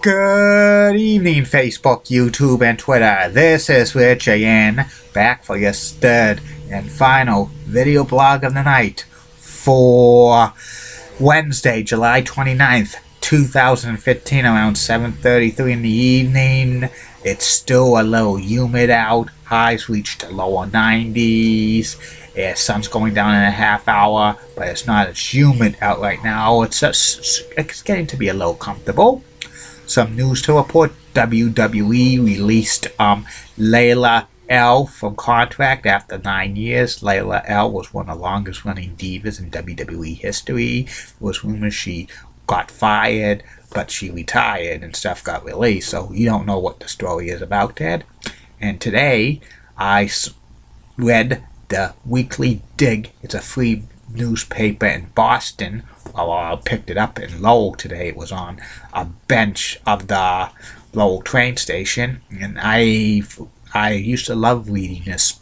Good evening, Facebook, YouTube, and Twitter. This is Rich again, back for your third and final video blog of the night for Wednesday, July 29th, 2015, around 7:33 in the evening. It's still a little humid out. Highs reached the lower 90s. Yeah, sun's going down in a half hour, but it's not as humid out right now. It's getting to be a little comfortable. Some news to report: WWE released Layla L from contract after 9 years. Layla L was one of the longest running divas in WWE history. There was rumors she got fired, but she retired and stuff got released, so you don't know what the story is about that. And today I read the Weekly Dig. It's a free newspaper in Boston. Well, I picked it up in Lowell today. It was on a bench of the Lowell train station, and I used to love reading this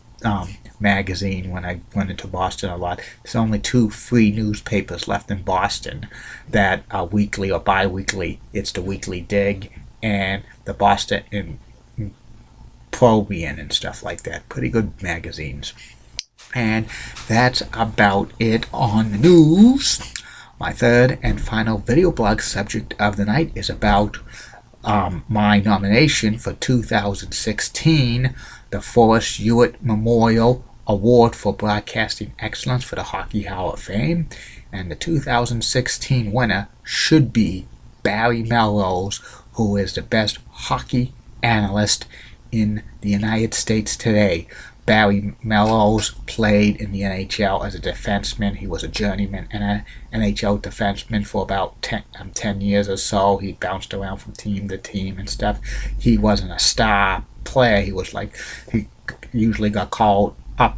magazine when I went into Boston a lot. There's only two free newspapers left in Boston that are weekly or bi-weekly. It's the Weekly Dig and the Boston Probian and stuff like that. Pretty good magazines. And that's about it on the news. My third and final video blog subject of the night is about my nomination for 2016, the Forrest Hewitt Memorial Award for Broadcasting Excellence for the Hockey Hall of Fame. And the 2016 winner should be Barry Melrose, who is the best hockey analyst in the United States today. Barry Melrose played in the NHL as a defenseman. He was a journeyman and an NHL defenseman for about 10 years or so. He bounced around from team to team and stuff. He wasn't a star player. He usually got called up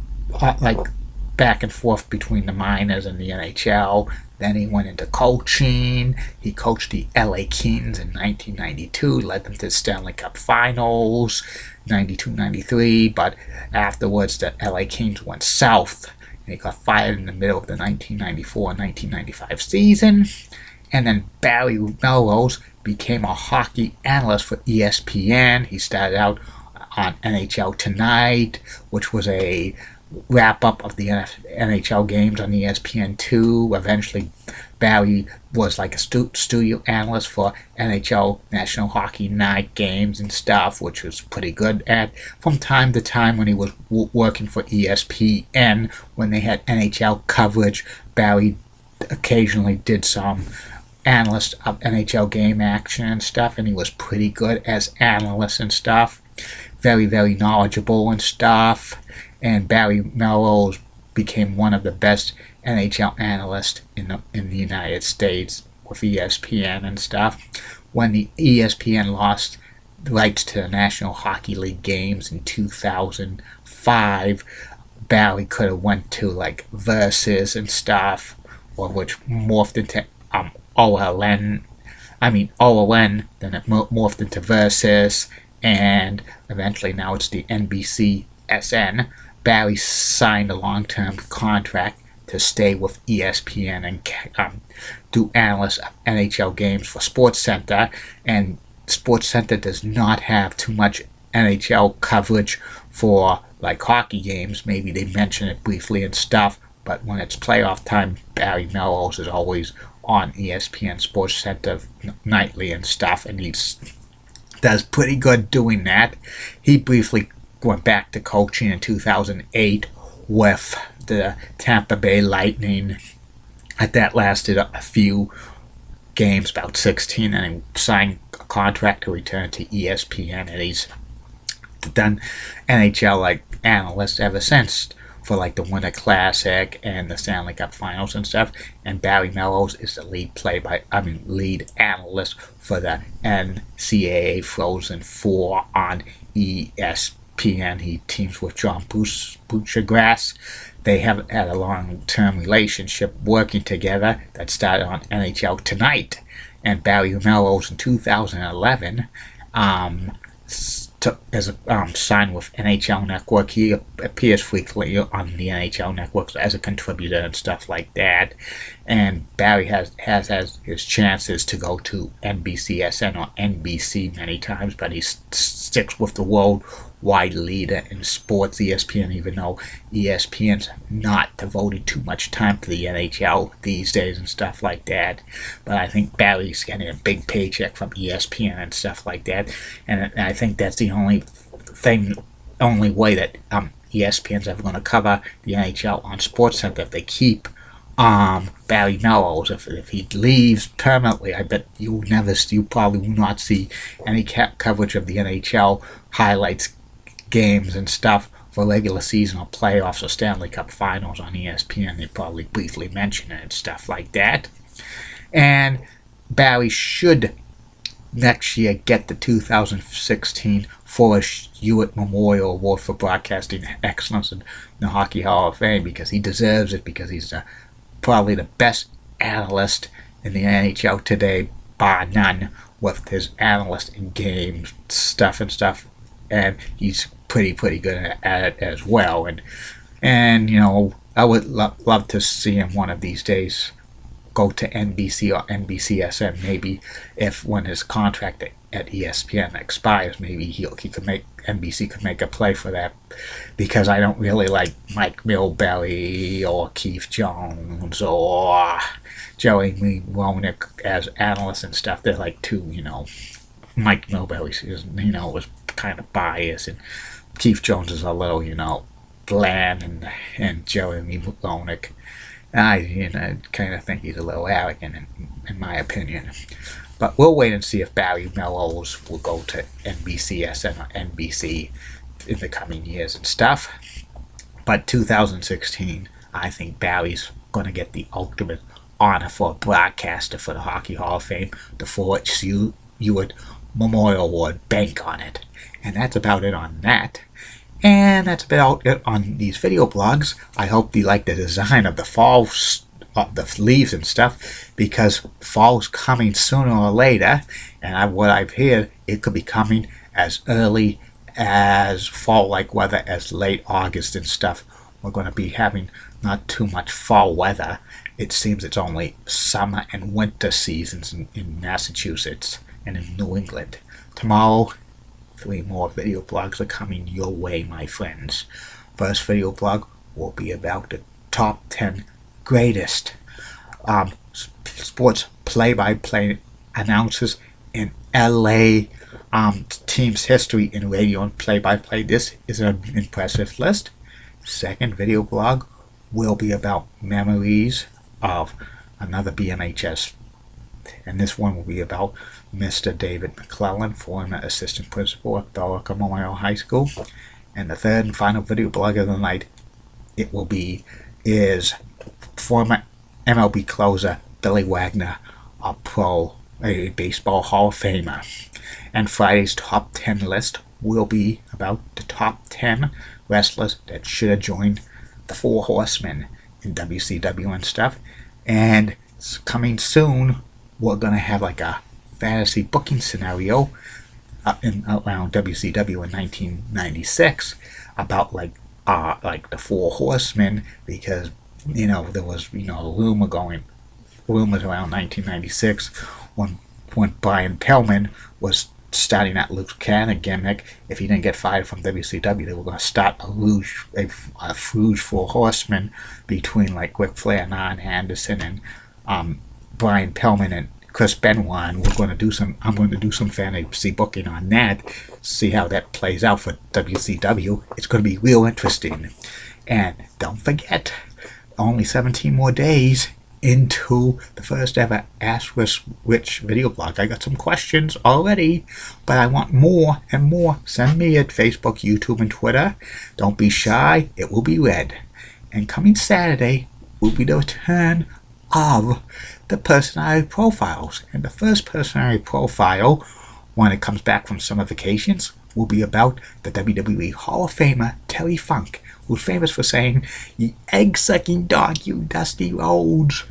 like back and forth between the minors and the NHL. Then he went into coaching. He coached the LA Kings in 1992, led them to the Stanley Cup Finals, 92-93, but afterwards the LA Kings went south, and he got fired in the middle of the 1994-1995 season. And then Barry Melrose became a hockey analyst for ESPN. He started out on NHL Tonight, which was a wrap-up of the NHL games on ESPN2. Eventually, Barry was like a studio analyst for NHL National Hockey Night games and stuff, which was pretty good at. From time to time, when he was working for ESPN, when they had NHL coverage, Barry occasionally did some analyst of NHL game action and stuff, and he was pretty good as analyst and stuff. Very, very knowledgeable and stuff. And Barry Melrose became one of the best NHL analysts in the United States with ESPN and stuff. When the ESPN lost the rights to the National Hockey League games in 2005, Barry could have went to like Versus and stuff, or which morphed into OLN. Then it morphed into Versus, and eventually now it's the NBCSN. Barry signed a long-term contract to stay with ESPN and do analysts of NHL games for SportsCenter. And SportsCenter does not have too much NHL coverage for like hockey games. Maybe they mention it briefly and stuff, but when it's playoff time, Barry Melrose is always on ESPN SportsCenter nightly and stuff, and he does pretty good doing that. He briefly went back to coaching in 2008 with the Tampa Bay Lightning. That lasted a few games, about 16, and he signed a contract to return to ESPN, and he's done NHL like analyst ever since for like the Winter Classic and the Stanley Cup Finals and stuff. And Barry Melrose is the lead analyst for the NCAA Frozen Four on ESPN. He teams with John Buccigross. They have had a long-term relationship working together that started on NHL Tonight. And Barry Melrose in 2011 signed with NHL Network. He appears frequently on the NHL Network as a contributor and stuff like that. And Barry has his chances to go to NBCSN or NBC many times, but he sticks with the worldwide leader in sports, ESPN, even though ESPN's not devoted too much time to the NHL these days and stuff like that. But I think Barry's getting a big paycheck from ESPN and stuff like that, and I think that's the only way that ESPN's ever going to cover the NHL on SportsCenter if they keep Barry Melrose. If he leaves permanently, I bet you probably will not see any coverage of the NHL highlights, games and stuff for regular season or playoffs or Stanley Cup Finals on ESPN. They probably briefly mention it and stuff like that. And Barry should next year get the 2016 Forrest Hewitt Memorial Award for Broadcasting Excellence in the Hockey Hall of Fame, because he deserves it, because he's probably the best analyst in the NHL today, bar none, with his analyst in games stuff, and he's pretty good at it as well. And you know, I would love to see him one of these days go to NBC or NBCSN. Maybe if when his contract at ESPN expires, maybe NBC could make a play for that, because I don't really like Mike Milbury or Keith Jones or Joey Melrose as analysts and stuff. They're like too, Mike Milbury was kind of biased, and Keith Jones is a little, bland, and Joey Melrose, I kind of think he's a little arrogant in my opinion. But we'll wait and see if Barry Melrose will go to NBCSN or NBC in the coming years and stuff. But 2016, I think Barry's going to get the ultimate honor for a broadcaster for the Hockey Hall of Fame, the Forrest Hewitt Memorial Award. Bank on it. And that's about it on that. And that's about it on these video blogs. I hope you like the design of the fall, the leaves and stuff, because fall's coming sooner or later, and what I've heard, it could be coming as early as fall-like weather as late August and stuff. We're going to be having not too much fall weather. It seems it's only summer and winter seasons in Massachusetts and in New England. Tomorrow, 3 more video blogs are coming your way, my friends. First video blog will be about the top 10 greatest sports play-by-play announcers in LA team's history in radio and play-by-play. This is an impressive list. Second video blog will be about memories of another BMHS, and this one will be about Mr. David McClellan, former assistant principal at Thorock Memorial High School. And the third and final video blog of the night, is former MLB closer Billy Wagner, a baseball Hall of Famer. And Friday's top 10 list will be about the top 10 wrestlers that should have joined the Four Horsemen in WCW and stuff. And coming soon, we're going to have like a fantasy booking scenario around WCW in 1996 about like the Four Horsemen, because there was rumors around 1996 when Brian Pillman was starting that Luke Cannon gimmick. If he didn't get fired from WCW, they were going to start a Rouge Four Horsemen between like Ric Flair and Arn Anderson and Brian Pillman and Chris Benoit, and I'm going to do some fantasy booking on that, see how that plays out for WCW. It's going to be real interesting. And don't forget, only 17 more days into the first ever Ask Rich video blog. I got some questions already, but I want more and more. Send me at Facebook, YouTube, and Twitter. Don't be shy, it will be read. And coming Saturday will be the return of the personality profiles. And the first personality profile, when it comes back from summer vacations, will be about the WWE Hall of Famer Terry Funk, who's famous for saying, "You egg-sucking dog, you Dusty Rhodes."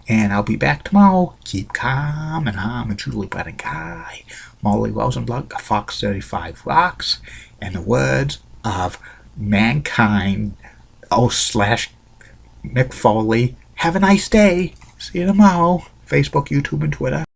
And I'll be back tomorrow. Keep calm, and I'm a truly better guy. Molly Rosenbluth, Fox 35 Rocks, and the words of Mankind, / Mick Foley. Have a nice day. See you tomorrow. Facebook, YouTube, and Twitter.